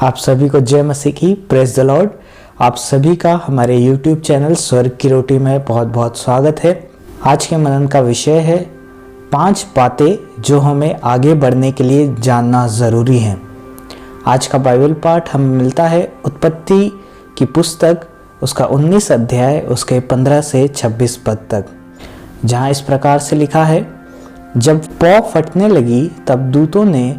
आप सभी को जय मसीह की, प्रेज द लॉर्ड। आप सभी का हमारे YouTube चैनल स्वर्ग की रोटी में बहुत बहुत स्वागत है। आज के मनन का विषय है 5 बातें जो हमें आगे बढ़ने के लिए जानना ज़रूरी है। आज का बाइबल पाठ हमें मिलता है उत्पत्ति की पुस्तक, उसका 19 अध्याय, उसके 15 से 26 पद तक, जहाँ इस प्रकार से लिखा है। जब पौ फटने लगी तब दूतों ने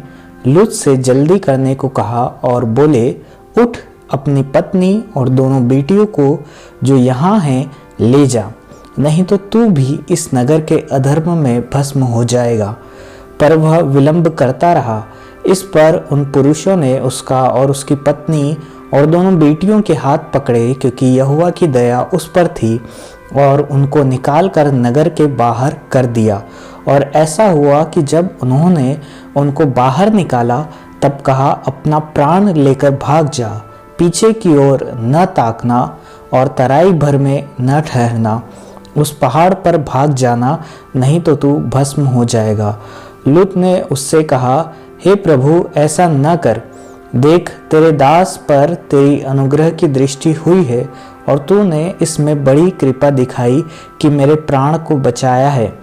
लूत से जल्दी करने को कहा और बोले, उठ, अपनी पत्नी और दोनों बेटियों को जो यहाँ हैं ले जा, नहीं तो तू भी इस नगर के अधर्म में भस्म हो जाएगा। पर वह विलंब करता रहा। इस पर उन पुरुषों ने उसका और उसकी पत्नी और दोनों बेटियों के हाथ पकड़े, क्योंकि यहोवा की दया उस पर थी, और उनको निकाल कर नगर के बाहर कर दिया। और ऐसा हुआ कि जब उन्होंने उनको बाहर निकाला तब कहा, अपना प्राण लेकर भाग जा, पीछे की ओर न ताकना और तराई भर में न ठहरना, उस पहाड़ पर भाग जाना, नहीं तो तू भस्म हो जाएगा। लूत ने उससे कहा, हे प्रभु, ऐसा न कर, देख तेरे दास पर तेरी अनुग्रह की दृष्टि हुई है और तूने इसमें बड़ी कृपा दिखाई कि मेरे प्राण को बचाया है।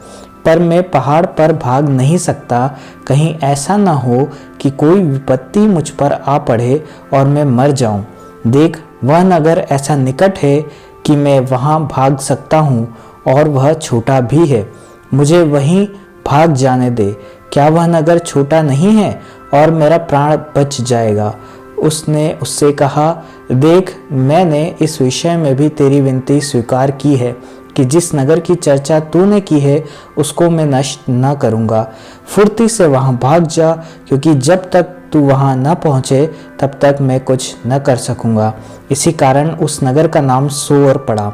पर मैं पहाड़ पर भाग नहीं सकता, कहीं ऐसा न हो कि कोई विपत्ति मुझ पर आ पड़े और मैं मर जाऊं। देख, वह नगर ऐसा निकट है कि मैं वहां भाग सकता हूं, और वह छोटा भी है, मुझे वहीं भाग जाने दे। क्या वह नगर छोटा नहीं है और मेरा प्राण बच जाएगा? उसने उससे कहा, देख, मैंने इस विषय में भी तेरी विनती स्वीकार की है कि जिस नगर की चर्चा तूने की है उसको मैं नष्ट न करूँगा। फुर्ती से वहाँ भाग जा, क्योंकि जब तक तू वहाँ न पहुँचे तब तक मैं कुछ न कर सकूँगा। इसी कारण उस नगर का नाम सोअर पड़ा।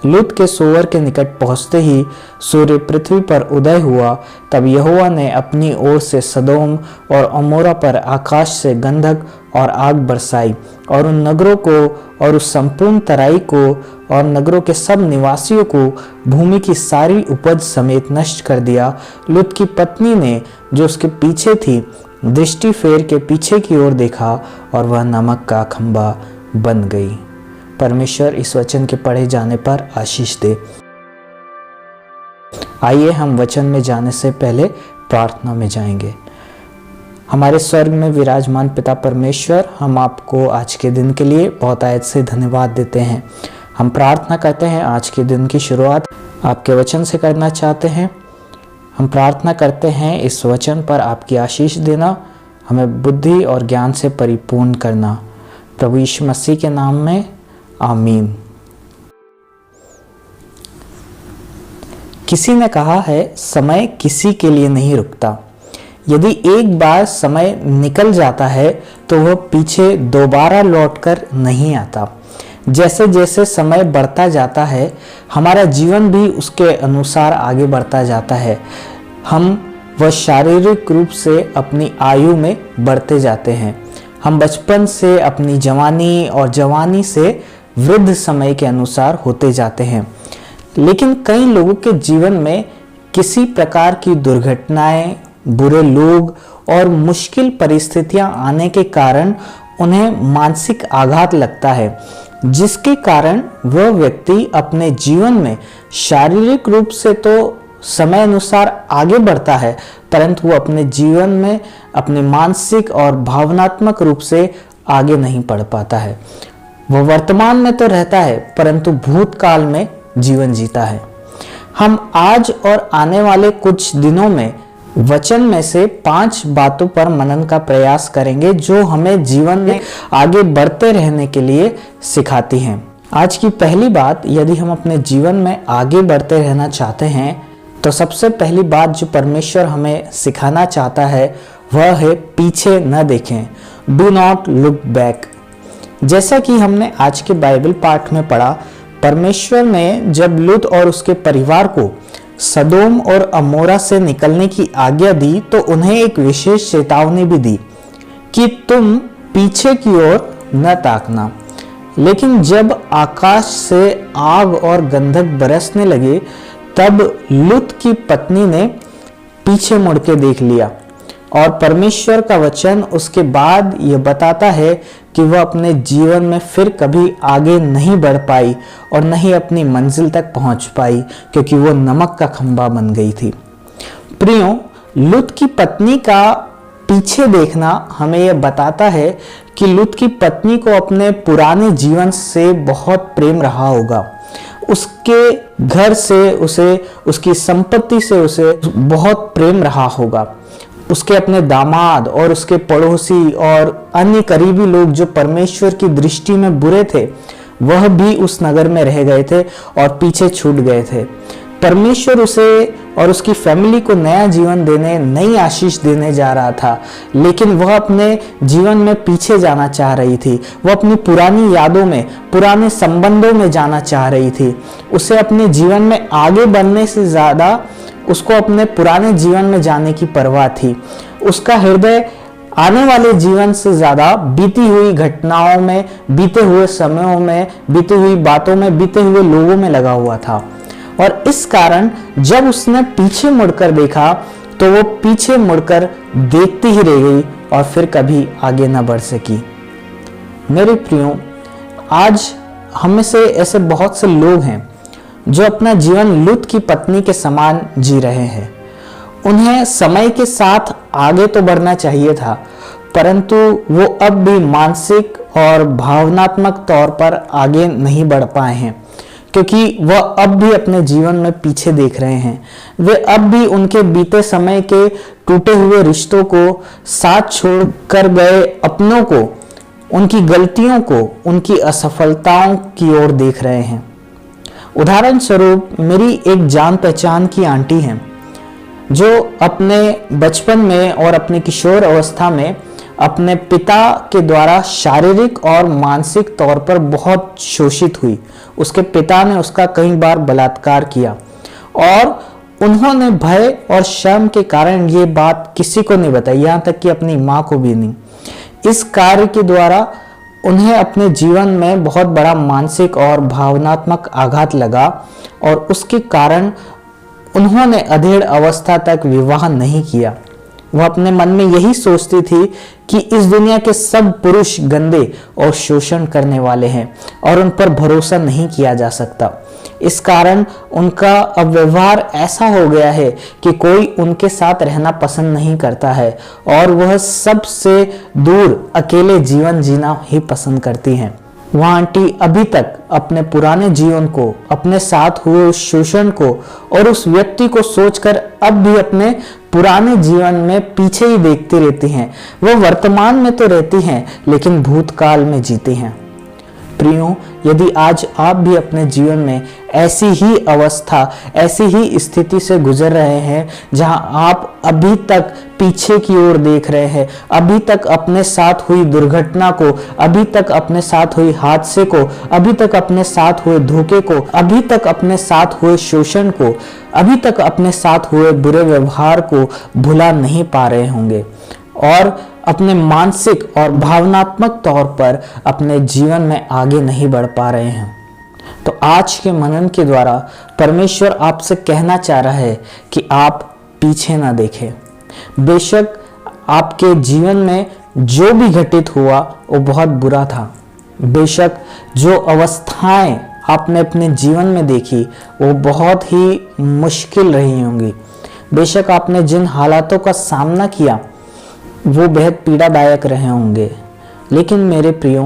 लूत के सोअर के निकट पहुँचते ही सूर्य पृथ्वी पर उदय हुआ। तब यहोवा ने अपनी ओर से सदोम और अमोरा पर आकाश से गंधक और आग बरसाई, और उन नगरों को और उस संपूर्ण तराई को और नगरों के सब निवासियों को भूमि की सारी उपज समेत नष्ट कर दिया। लूत की पत्नी ने, जो उसके पीछे थी, दृष्टि फेर के पीछे की ओर देखा, और वह नमक का खंबा बन गई। परमेश्वर इस वचन के पढ़े जाने पर आशीष दे। आइए हम वचन में जाने से पहले प्रार्थना में जाएंगे। हमारे स्वर्ग में विराजमान पिता परमेश्वर, हम आपको आज के दिन के लिए बहुत आयत से धन्यवाद देते हैं। हम प्रार्थना करते हैं आज के दिन की शुरुआत आपके वचन से करना चाहते हैं। हम प्रार्थना करते हैं इस वचन पर आपकी आशीष देना, हमें बुद्धि और ज्ञान से परिपूर्ण करना। प्रभु यीशु मसीह के नाम में आमीन। किसी ने कहा है, समय किसी के लिए नहीं रुकता। यदि एक बार समय निकल जाता है तो वह पीछे दोबारा लौटकर नहीं आता। जैसे जैसे समय बढ़ता जाता है, हमारा जीवन भी उसके अनुसार आगे बढ़ता जाता है। वह शारीरिक रूप से अपनी आयु में बढ़ते जाते हैं। हम बचपन से अपनी जवानी और जवानी से वृद्ध समय के अनुसार होते जाते हैं। लेकिन कई लोगों के जीवन में किसी प्रकार की दुर्घटनाएं, बुरे लोग और मुश्किल परिस्थितियां आने के कारण उन्हें मानसिक आघात लगता है, जिसके कारण वह व्यक्ति अपने जीवन में शारीरिक रूप से तो समय अनुसार आगे बढ़ता है, परंतु वो अपने जीवन में अपने मानसिक और भावनात्मक रूप से आगे नहीं बढ़ पाता है। वह वर्तमान में तो रहता है, परंतु भूतकाल में जीवन जीता है। हम आज और आने वाले कुछ दिनों में वचन में से 5 बातों पर मनन का प्रयास करेंगे, जो हमें जीवन में आगे बढ़ते रहने के लिए सिखाती हैं। आज की पहली बात, यदि हम अपने जीवन में आगे बढ़ते रहना चाहते हैं तो सबसे पहली बात जो परमेश्वर हमें सिखाना चाहता है वह है पीछे न देखें। Do not look back. जैसा कि हमने आज के बाइबल पाठ में पढ़ा, परमेश्वर ने जब लूत और उसके परिवार को सदोम और अमोरा से निकलने की आज्ञा दी तो उन्हें एक विशेष चेतावनी भी दी कि तुम पीछे की ओर न ताकना। लेकिन जब आकाश से आग और गंधक बरसने लगे तब लूत की पत्नी ने पीछे मुड़ के देख लिया और परमेश्वर का वचन उसके बाद ये बताता है कि वह अपने जीवन में फिर कभी आगे नहीं बढ़ पाई और न ही अपनी मंजिल तक पहुंच पाई, क्योंकि वो नमक का खंभा बन गई थी। प्रियो, लूत की पत्नी का पीछे देखना हमें यह बताता है कि लूत की पत्नी को अपने पुराने जीवन से बहुत प्रेम रहा होगा। उसके घर से उसे, उसकी संपत्ति से उसे बहुत प्रेम रहा होगा। उसके अपने दामाद और उसके पड़ोसी और अन्य करीबी लोग जो परमेश्वर की दृष्टि में बुरे थे, वह भी उस नगर में रह गए थे और पीछे छूट गए थे। परमेश्वर उसे और उसकी फैमिली को नया जीवन देने, नई आशीष देने जा रहा था, लेकिन वह अपने जीवन में पीछे जाना चाह रही थी। वह अपनी पुरानी यादों में, पुराने संबंधों में जाना चाह रही थी। उसे अपने जीवन में आगे बढ़ने से ज्यादा उसको अपने पुराने जीवन में जाने की परवाह थी। उसका हृदय आने वाले जीवन से ज्यादा बीती हुई घटनाओं में, बीते हुए समयों में, बीती हुई बातों में, बीते हुए लोगों में लगा हुआ था। और इस कारण जब उसने पीछे मुड़कर देखा तो वो पीछे मुड़कर देखती ही रह गई और फिर कभी आगे न बढ़ सकी। मेरे प्रियो, आज हमें से ऐसे बहुत से लोग हैं जो अपना जीवन लूत की पत्नी के समान जी रहे हैं। उन्हें समय के साथ आगे तो बढ़ना चाहिए था, परंतु वो अब भी मानसिक और भावनात्मक तौर पर आगे नहीं बढ़ पाए हैं, क्योंकि वह अब भी अपने जीवन में पीछे देख रहे हैं। वे अब भी उनके बीते समय के टूटे हुए रिश्तों को, साथ छोड़कर गए अपनों को, उनकी गलतियों को, उनकी असफलताओं की ओर देख रहे हैं। उदाहरण स्वरूप, मेरी एक जान पहचान की आंटी हैं जो अपने बचपन में और अपने किशोर अवस्था में अपने पिता के द्वारा शारीरिक और मानसिक तौर पर बहुत शोषित हुई। उसके पिता ने उसका कई बार बलात्कार किया और उन्होंने भय और शर्म के कारण ये बात किसी को नहीं बताई, यहाँ तक कि अपनी माँ को भी नहीं। इस कार्य के द्वारा उन्हें अपने जीवन में बहुत बड़ा मानसिक और भावनात्मक आघात लगा और उसके कारण उन्होंने अधेड़ अवस्था तक विवाह नहीं किया। वह अपने मन में यही सोचती थी कि इस दुनिया के सब पुरुष गंदे और शोषण करने वाले हैं और उन पर भरोसा नहीं किया जा सकता। इस कारण उनका अब व्यवहार ऐसा हो गया है कि कोई उनके साथ रहना पसंद नहीं करता है और वह सबसे दूर अकेले जीवन जीना ही पसंद करती हैं। वह आंटी अभी तक अपने पुराने जीवन को, अपने साथ हुए उस शोषण को और उस व्यक्ति को सोचकर अब भी अपने पुराने जीवन में पीछे ही देखती रहती हैं। वह वर्तमान में तो रहती हैं, लेकिन भूतकाल में जीती हैं। प्रियो, यदि आज आप भी अपने जीवन में ऐसी ही अवस्था, ऐसी ही स्थिति से गुजर रहे हैं जहां आप अभी तक पीछे की ओर देख रहे हैं, अभी तक अपने साथ हुई दुर्घटना को, अभी तक अपने साथ हुई हादसे को, अभी तक अपने साथ हुए धोखे को, अभी तक अपने साथ हुए शोषण को, अभी तक अपने साथ हुए बुरे व्यवहार को भुला नहीं पा रहे होंगे और अपने मानसिक और भावनात्मक तौर पर अपने जीवन में आगे नहीं बढ़ पा रहे हैं, तो आज के मनन के द्वारा परमेश्वर आपसे कहना चाह रहा है कि आप पीछे ना देखें। बेशक आपके जीवन में जो भी घटित हुआ वो बहुत बुरा था। बेशक जो अवस्थाएं आपने अपने जीवन में देखी वो बहुत ही मुश्किल रही होंगी। बेशक आपने जिन हालातों का सामना किया वो बेहद पीड़ादायक रहे होंगे, लेकिन मेरे प्रियो,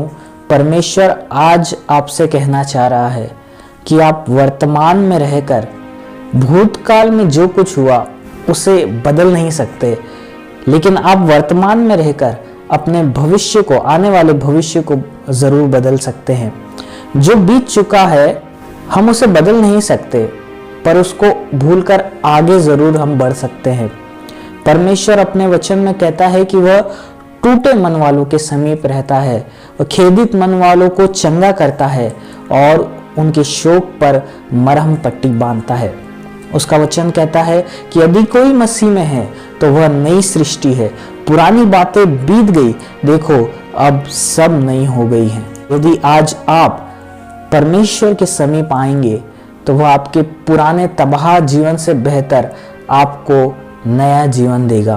परमेश्वर आज आपसे कहना चाह रहा है कि आप वर्तमान में रहकर भूतकाल में जो कुछ हुआ उसे बदल नहीं सकते, लेकिन आप वर्तमान में रहकर अपने भविष्य को, आने वाले भविष्य को जरूर बदल सकते हैं। जो बीत चुका है हम उसे बदल नहीं सकते, पर उसको भूलकर आगे जरूर हम बढ़ सकते हैं। परमेश्वर अपने वचन में कहता है कि वह टूटे मन वालों के समीप रहता है, वह खेदित मन वालों को चंगा करता है और उनके शोक पर मरहम पट्टी बांधता है। उसका वचन कहता है कि यदि कोई मसीह में है तो वह नई सृष्टि है, पुरानी बातें बीत गई, देखो अब सब नई हो गई हैं। यदि आज आप परमेश्वर के समीप आएंगे तो वह आपके पुराने तबाह जीवन से बेहतर आपको नया जीवन देगा।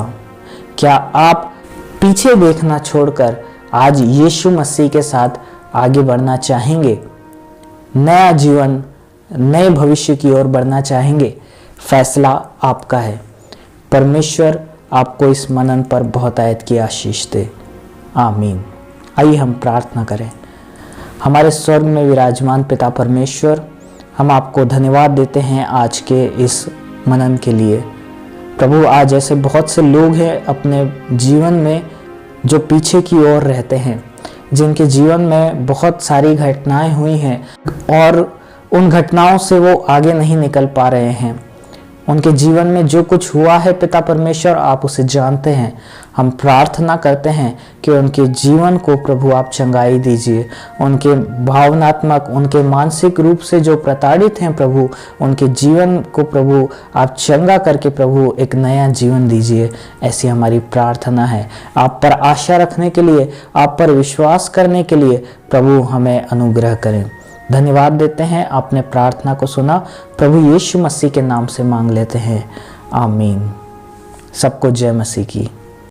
क्या आप पीछे देखना छोड़कर आज यीशु मसीह के साथ आगे बढ़ना चाहेंगे? नया जीवन, नए भविष्य की ओर बढ़ना चाहेंगे? फैसला आपका है। परमेश्वर आपको इस मनन पर बहुत आयत की आशीष दे। आमीन। आइए हम प्रार्थना करें। हमारे स्वर्ग में विराजमान पिता परमेश्वर, हम आपको धन्यवाद देते हैं आज के इस मनन के लिए। प्रभु, आज ऐसे बहुत से लोग हैं अपने जीवन में जो पीछे की ओर रहते हैं, जिनके जीवन में बहुत सारी घटनाएं हुई हैं और उन घटनाओं से वो आगे नहीं निकल पा रहे हैं। उनके जीवन में जो कुछ हुआ है पिता परमेश्वर, आप उसे जानते हैं। हम प्रार्थना करते हैं कि उनके जीवन को प्रभु आप चंगाई दीजिए। उनके भावनात्मक, उनके मानसिक रूप से जो प्रताड़ित हैं प्रभु, उनके जीवन को प्रभु आप चंगा करके प्रभु एक नया जीवन दीजिए। ऐसी हमारी प्रार्थना है। आप पर आशा रखने के लिए, आप पर विश्वास करने के लिए प्रभु हमें अनुग्रह करें। धन्यवाद देते हैं, आपने प्रार्थना को सुना। प्रभु यीशु मसीह के नाम से मांग लेते हैं। आमीन। सबको जय मसीह की।